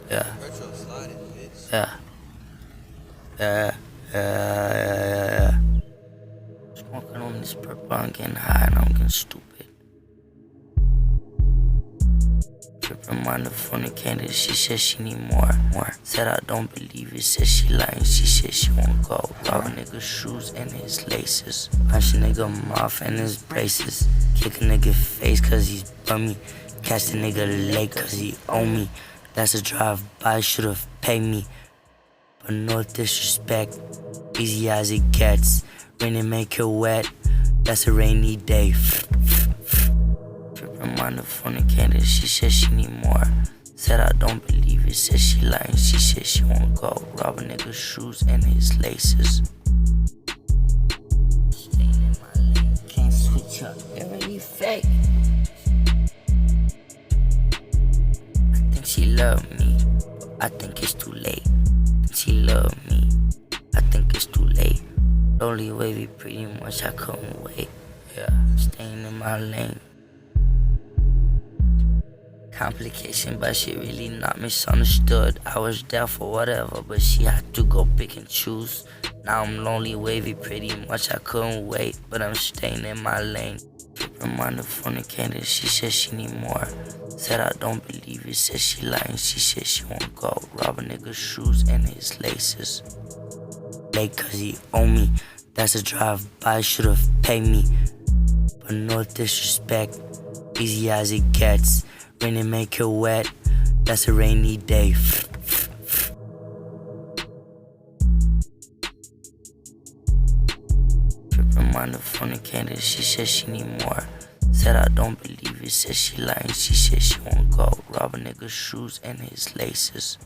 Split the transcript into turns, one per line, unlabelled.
Yeah.
Retro sliding, bitch.
Yeah. Yeah. Smoking on this purple, I'm getting high and I'm getting stupid. Tripping on the phone candidate, she said she need more. Said I don't believe it, said she lying, she said she won't go. Rob a nigga's shoes and his laces. Punch a nigga mouth and his braces. Kick a nigga face cause he's bummy. Catch the nigga late cause he owe me. That's a drive-by, should've paid me. But no disrespect, easy as it gets. Rain and make it wet, that's a rainy day. Tripping on the phone candidate, she said she need more. Said I don't believe it, said she lying, she said she won't go. Rob a nigga's shoes and his laces. Staying in my lane, can't switch up, they're really fake. I think she love me, but I think it's too late. She love me, I think it's too late. Lonely wavy, pretty much I couldn't wait. Yeah, staying in my lane. Complication, but she really not misunderstood. I was there for whatever, but she had to go pick and choose. Now I'm lonely wavy, pretty much I couldn't wait, but I'm staying in my lane. Tripping on the phone candidate, she said she need more. Said I don't believe it, said she lying, she said she won't go. Rob a nigga's shoes and his laces. Late cause he owe me, that's a drive-by, should've paid me. But no disrespect, easy as it gets. Rain and make it wet, that's a rainy day. Tripping on the phone candidate, she said she need more. Said I don't believe it, said she lying, she said she won't go. Rob a nigga's shoes and his laces.